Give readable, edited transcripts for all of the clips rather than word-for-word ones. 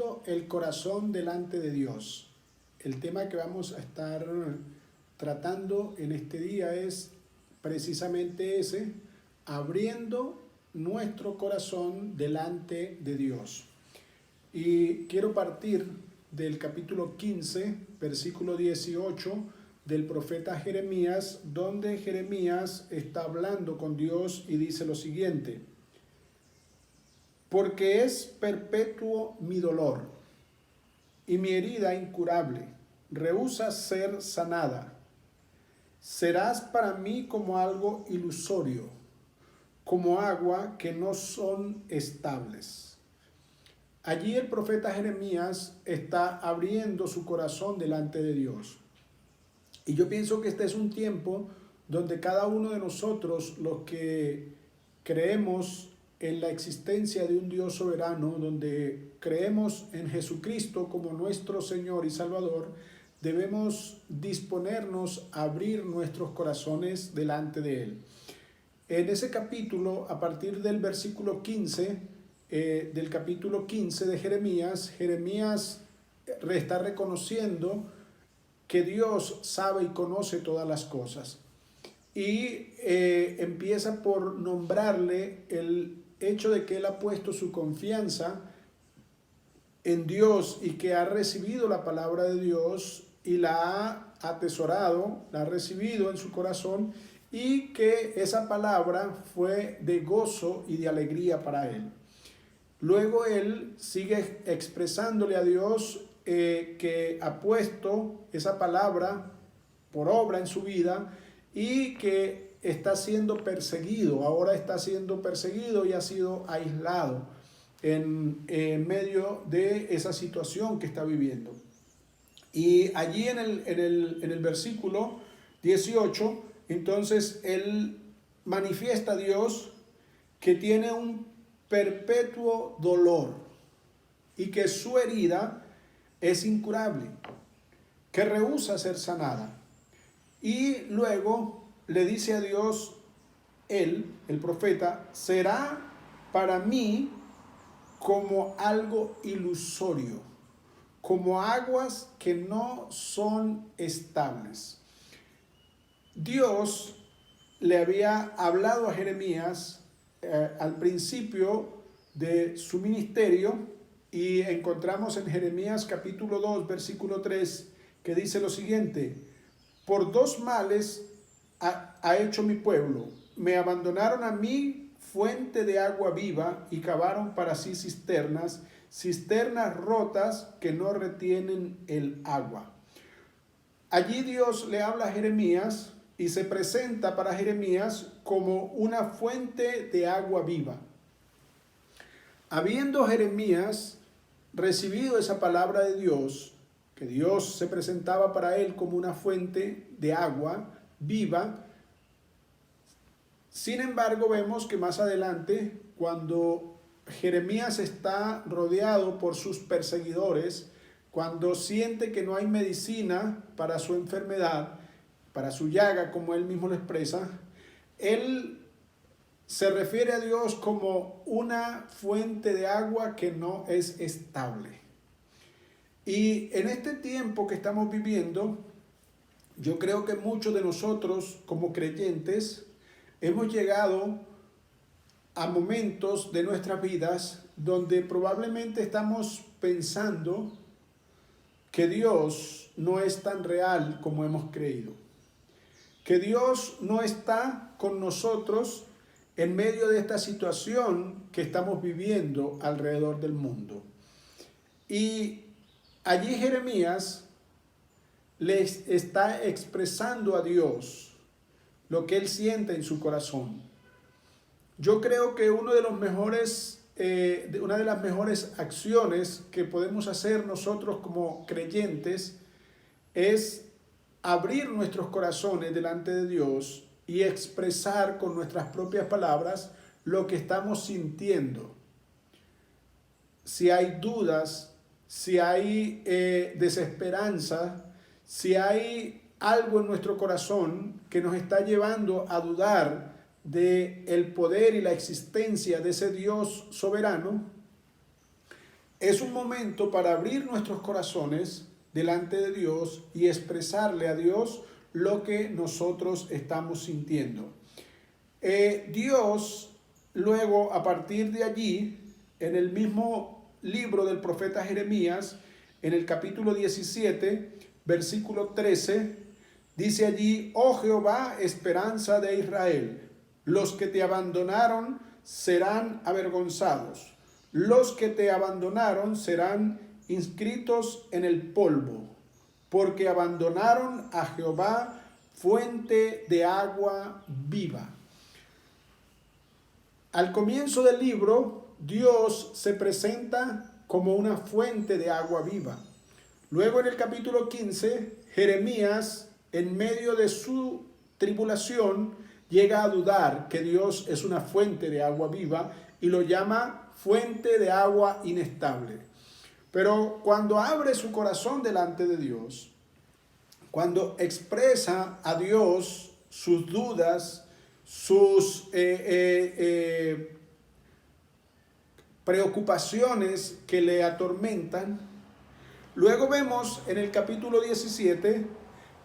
abriendo el corazón delante de Dios. El tema que vamos a estar tratando en este día es precisamente ese, abriendo nuestro corazón delante de Dios. Y quiero partir del capítulo 15, versículo 18 del profeta Jeremías, donde Jeremías está hablando con Dios y dice lo siguiente: porque es perpetuo mi dolor y mi herida incurable, rehúsa ser sanada. Serás para mí como algo ilusorio, como agua que no son estables. Allí el profeta Jeremías está abriendo su corazón delante de Dios. Y yo pienso que este es un tiempo donde cada uno de nosotros, los que creemos en la existencia de un Dios soberano, donde creemos en Jesucristo como nuestro Señor y Salvador, debemos disponernos a abrir nuestros corazones delante de Él. En ese capítulo, a partir del versículo 15, del capítulo 15 de Jeremías, Jeremías está reconociendo que Dios sabe y conoce todas las cosas. Y empieza por nombrarle el hecho de que él ha puesto su confianza en Dios y que ha recibido la palabra de Dios y la ha atesorado, la ha recibido en su corazón, y que esa palabra fue de gozo y de alegría para él. Luego él sigue expresándole a Dios que ha puesto esa palabra por obra en su vida y que está siendo perseguido, ahora está siendo perseguido y ha sido aislado en medio de esa situación que está viviendo. Y allí en el versículo 18, entonces él manifiesta a Dios que tiene un perpetuo dolor y que su herida es incurable, que rehúsa ser sanada. Y luego le dice a Dios, él, el profeta, será para mí como algo ilusorio, como aguas que no son estables. Dios le había hablado a Jeremías al principio de su ministerio, y encontramos en Jeremías capítulo 2, versículo 3, que dice lo siguiente: por dos males ha hecho mi pueblo, me abandonaron a mí fuente de agua viva y cavaron para sí cisternas, cisternas rotas que no retienen el agua. Allí Dios le habla a Jeremías y se presenta para Jeremías como una fuente de agua viva. Habiendo Jeremías recibido esa palabra de Dios, que Dios se presentaba para él como una fuente de agua viva, sin embargo vemos que más adelante, cuando Jeremías está rodeado por sus perseguidores, cuando siente que no hay medicina para su enfermedad, para su llaga, como él mismo lo expresa, él se refiere a Dios como una fuente de agua que no es estable. Y en este tiempo que estamos viviendo, yo creo que muchos de nosotros como creyentes hemos llegado a momentos de nuestras vidas donde probablemente estamos pensando que Dios no es tan real como hemos creído, que Dios no está con nosotros en medio de esta situación que estamos viviendo alrededor del mundo. Y allí Jeremías le está expresando a Dios lo que él siente en su corazón. Yo creo que una de las mejores acciones que podemos hacer nosotros como creyentes es abrir nuestros corazones delante de Dios y expresar con nuestras propias palabras lo que estamos sintiendo. Si hay dudas, si hay desesperanza, si hay algo en nuestro corazón que nos está llevando a dudar del poder y la existencia de ese Dios soberano, es un momento para abrir nuestros corazones delante de Dios y expresarle a Dios lo que nosotros estamos sintiendo. Dios, luego, a partir de allí, en el mismo libro del profeta Jeremías, en el capítulo 17, versículo 13, dice allí: oh Jehová, esperanza de Israel, los que te abandonaron serán avergonzados, los que te abandonaron serán inscritos en el polvo, porque abandonaron a Jehová, fuente de agua viva. Al comienzo del libro, Dios se presenta como una fuente de agua viva. Luego en el capítulo 15, Jeremías, en medio de su tribulación, llega a dudar que Dios es una fuente de agua viva y lo llama fuente de agua inestable. Pero cuando abre su corazón delante de Dios, cuando expresa a Dios sus dudas, sus preocupaciones que le atormentan, luego vemos en el capítulo 17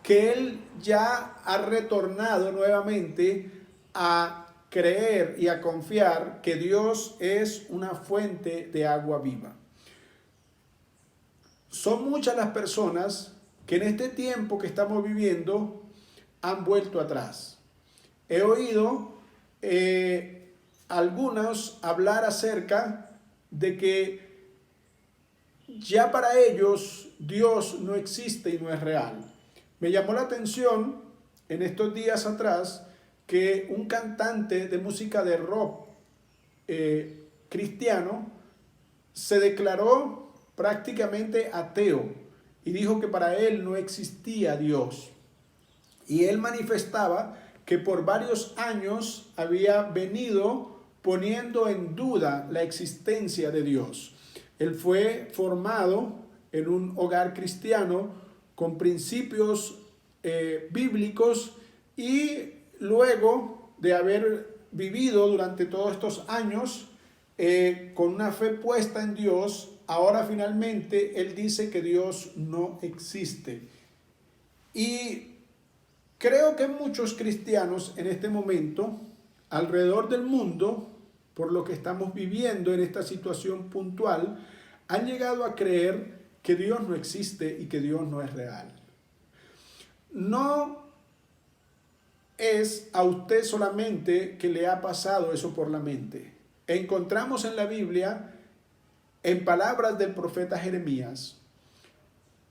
que él ya ha retornado nuevamente a creer y a confiar que Dios es una fuente de agua viva. Son muchas las personas que en este tiempo que estamos viviendo han vuelto atrás. He oído algunos hablar acerca de que ya para ellos Dios no existe y no es real. Me llamó la atención en estos días atrás que un cantante de música de rock cristiano se declaró prácticamente ateo y dijo que para él no existía Dios. Y él manifestaba que por varios años había venido poniendo en duda la existencia de Dios. Él fue formado en un hogar cristiano con principios bíblicos y luego de haber vivido durante todos estos años con una fe puesta en Dios, ahora finalmente él dice que Dios no existe. Y creo que muchos cristianos en este momento, alrededor del mundo, por lo que estamos viviendo en esta situación puntual, han llegado a creer que Dios no existe y que Dios no es real. No es a usted solamente que le ha pasado eso por la mente. Encontramos en la Biblia, en palabras del profeta Jeremías,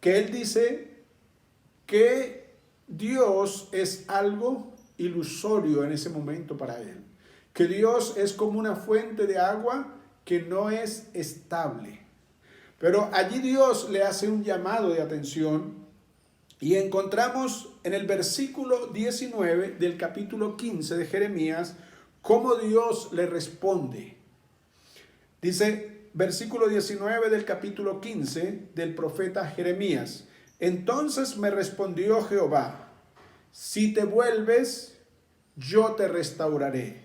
que él dice que Dios es algo ilusorio en ese momento para él. Que Dios es como una fuente de agua que no es estable. Pero allí Dios le hace un llamado de atención y encontramos en el versículo 19 del capítulo 15 de Jeremías cómo Dios le responde. Dice, versículo 19 del capítulo 15 del profeta Jeremías: entonces me respondió Jehová, si te vuelves, yo te restauraré,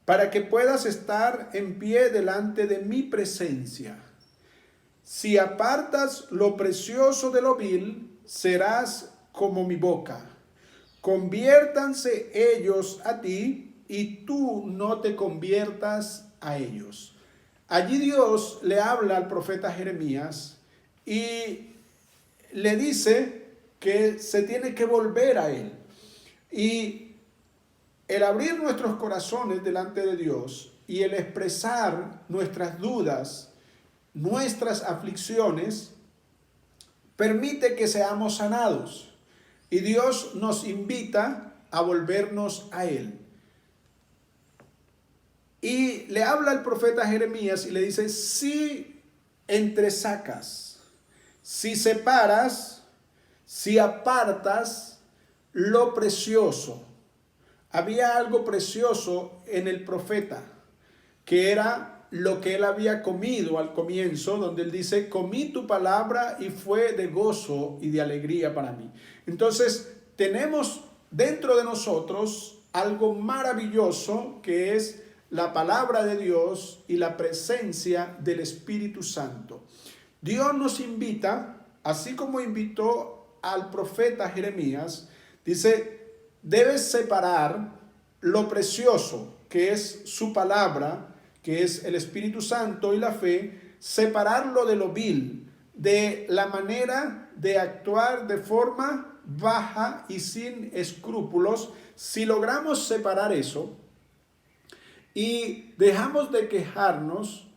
para que puedas estar en pie delante de mi presencia. Si apartas lo precioso de lo vil, serás como mi boca. Conviértanse ellos a ti, y tú no te conviertas a ellos. Allí Dios le habla al profeta Jeremías y le dice que se tiene que volver a él. Y el abrir nuestros corazones delante de Dios y el expresar nuestras dudas, nuestras aflicciones, permite que seamos sanados. Y Dios nos invita a volvernos a Él. Y le habla al profeta Jeremías y le dice, si entresacas, si separas, si apartas lo precioso. Había algo precioso en el profeta, que era lo que él había comido al comienzo, donde él dice, comí tu palabra y fue de gozo y de alegría para mí. Entonces, tenemos dentro de nosotros algo maravilloso que es la palabra de Dios y la presencia del Espíritu Santo. Dios nos invita, así como invitó al profeta Jeremías, dice, debes separar lo precioso que es su palabra, que es el Espíritu Santo y la fe, separarlo de lo vil, de la manera de actuar de forma baja y sin escrúpulos. Si logramos separar eso y dejamos de quejarnos,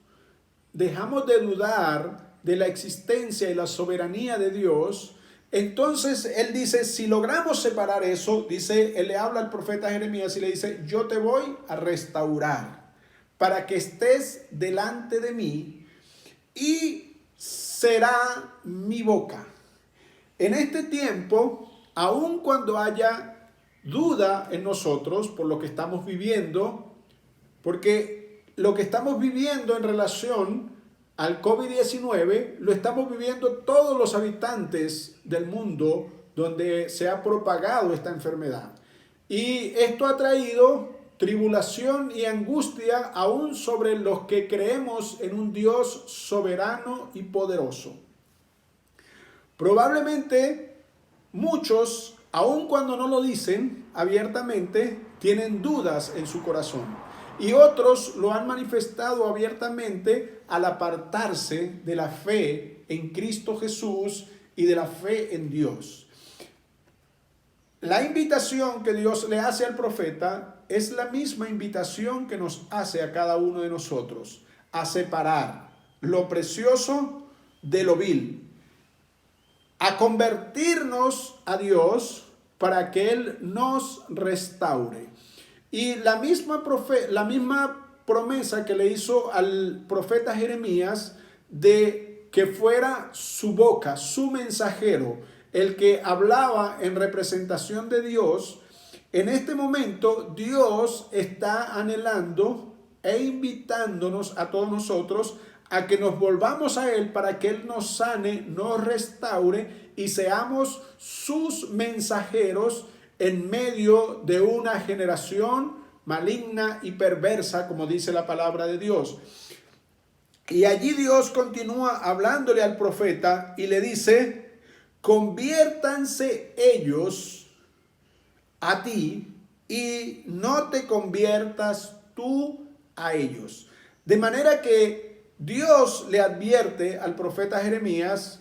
dejamos de dudar de la existencia y la soberanía de Dios, entonces él dice, si logramos separar eso, dice, él le habla al profeta Jeremías y le dice, yo te voy a restaurar para que estés delante de mí y será mi boca. En este tiempo, aun cuando haya duda en nosotros por lo que estamos viviendo, porque lo que estamos viviendo en relación al COVID-19 lo estamos viviendo todos los habitantes del mundo donde se ha propagado esta enfermedad. Y esto ha traído tribulación y angustia aún sobre los que creemos en un Dios soberano y poderoso. Probablemente muchos, aun cuando no lo dicen abiertamente, tienen dudas en su corazón. Y otros lo han manifestado abiertamente al apartarse de la fe en Cristo Jesús y de la fe en Dios. La invitación que Dios le hace al profeta es la misma invitación que nos hace a cada uno de nosotros, a separar lo precioso de lo vil, a convertirnos a Dios para que Él nos restaure. Y la misma promesa que le hizo al profeta Jeremías de que fuera su boca, su mensajero, el que hablaba en representación de Dios, en este momento Dios está anhelando e invitándonos a todos nosotros a que nos volvamos a Él para que Él nos sane, nos restaure y seamos sus mensajeros en medio de una generación maligna y perversa, como dice la palabra de Dios. Y allí Dios continúa hablándole al profeta y le dice, conviértanse ellos a ti y no te conviertas tú a ellos. De manera que Dios le advierte al profeta Jeremías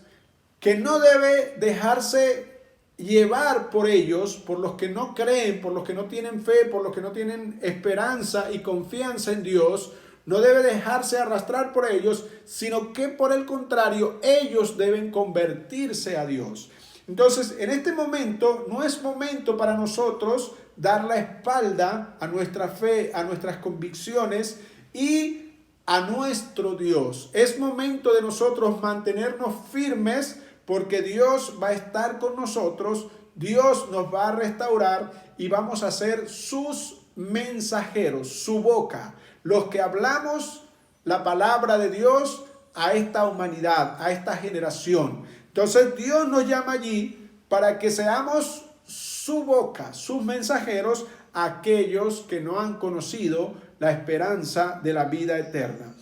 que no debe dejarse llevar por ellos, por los que no creen, por los que no tienen fe, por los que no tienen esperanza y confianza en Dios. No debe dejarse arrastrar por ellos, sino que por el contrario, ellos deben convertirse a Dios. Entonces, en este momento, no es momento para nosotros dar la espalda a nuestra fe, a nuestras convicciones y a nuestro Dios. Es momento de nosotros mantenernos firmes porque Dios va a estar con nosotros, Dios nos va a restaurar y vamos a ser sus mensajeros, su boca, los que hablamos la palabra de Dios a esta humanidad, a esta generación. Entonces Dios nos llama allí para que seamos su boca, sus mensajeros, a aquellos que no han conocido la esperanza de la vida eterna.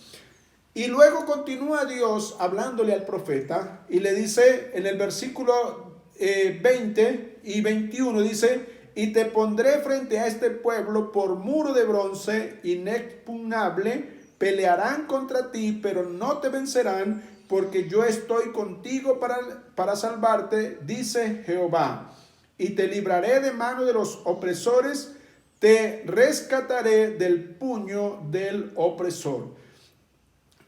Y luego continúa Dios hablándole al profeta y le dice en el versículo 20 y 21, dice, y te pondré frente a este pueblo por muro de bronce inexpugnable, pelearán contra ti, pero no te vencerán, porque yo estoy contigo para salvarte, dice Jehová. Y te libraré de mano de los opresores, te rescataré del puño del opresor.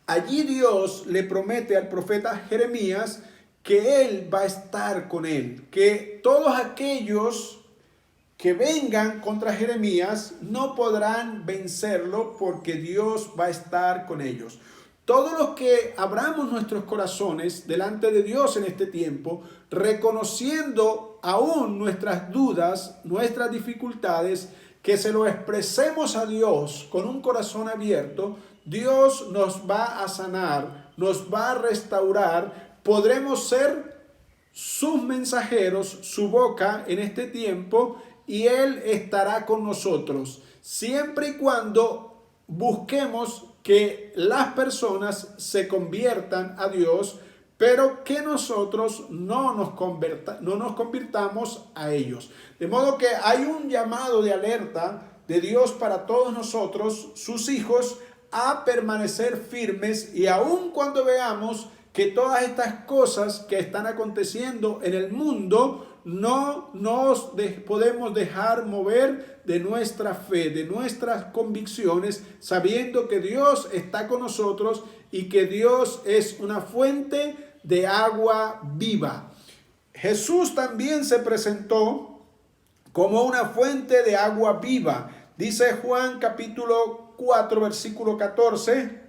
Allí Dios le promete al profeta Jeremías que Él va a estar con él, que todos aquellos que vengan contra Jeremías no podrán vencerlo porque Dios va a estar con ellos. Todos los que abramos nuestros corazones delante de Dios en este tiempo, reconociendo aún nuestras dudas, nuestras dificultades, que se lo expresemos a Dios con un corazón abierto, Dios nos va a sanar, nos va a restaurar, podremos ser sus mensajeros, su boca en este tiempo, y Él estará con nosotros, siempre y cuando busquemos que las personas se conviertan a Dios, pero que nosotros no nos convirtamos a ellos. De modo que hay un llamado de alerta de Dios para todos nosotros, sus hijos, a permanecer firmes, y aun cuando veamos que todas estas cosas que están aconteciendo en el mundo, no nos podemos dejar mover de nuestra fe, de nuestras convicciones, sabiendo que Dios está con nosotros y que Dios es una fuente de agua viva. Jesús también se presentó como una fuente de agua viva. Dice Juan capítulo 4, versículo 14,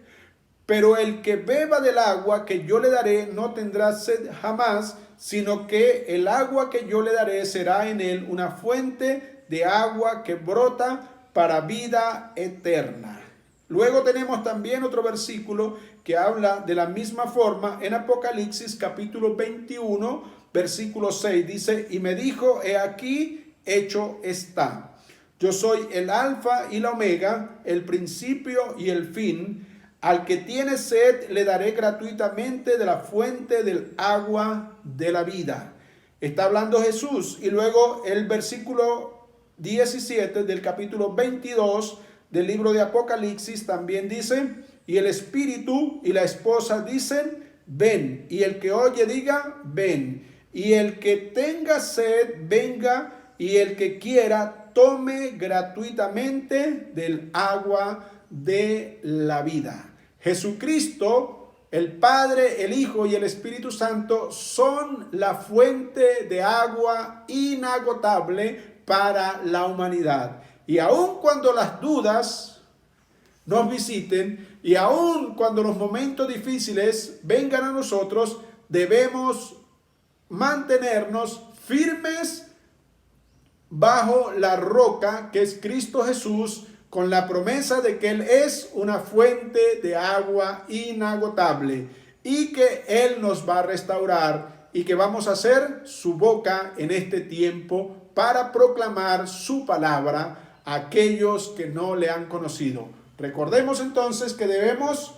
pero el que beba del agua que yo le daré no tendrá sed jamás, sino que el agua que yo le daré será en él una fuente de agua que brota para vida eterna. Luego tenemos también otro versículo que habla de la misma forma en Apocalipsis capítulo 21, versículo 6. Dice, y me dijo, he aquí, hecho está. Yo soy el alfa y la omega, el principio y el fin. Al que tiene sed le daré gratuitamente de la fuente del agua de la vida. Está hablando Jesús. Y luego el versículo 17 del capítulo 22 del libro de Apocalipsis también dice, y el espíritu y la esposa dicen, ven. Y el que oye diga, ven. Y el que tenga sed, venga. Y el que quiera, tome gratuitamente del agua de la vida. Jesucristo, el Padre, el Hijo y el Espíritu Santo son la fuente de agua inagotable para la humanidad. Y aun cuando las dudas nos visiten y aun cuando los momentos difíciles vengan a nosotros, debemos mantenernos firmes bajo la roca que es Cristo Jesús, con la promesa de que Él es una fuente de agua inagotable y que Él nos va a restaurar y que vamos a ser su boca en este tiempo para proclamar su palabra a aquellos que no le han conocido. Recordemos entonces que debemos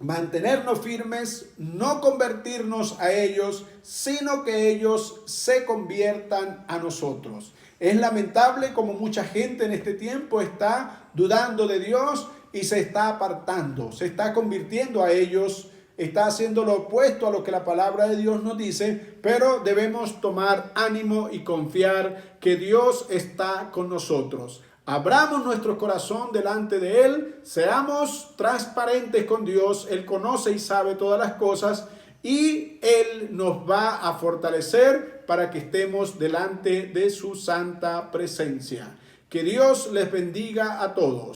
mantenernos firmes, no convertirnos a ellos, sino que ellos se conviertan a nosotros. Es lamentable como mucha gente en este tiempo está dudando de Dios y se está apartando, se está convirtiendo a ellos, está haciendo lo opuesto a lo que la palabra de Dios nos dice, pero debemos tomar ánimo y confiar que Dios está con nosotros. Abramos nuestro corazón delante de Él, seamos transparentes con Dios. Él conoce y sabe todas las cosas y Él nos va a fortalecer para que estemos delante de su santa presencia. Que Dios les bendiga a todos.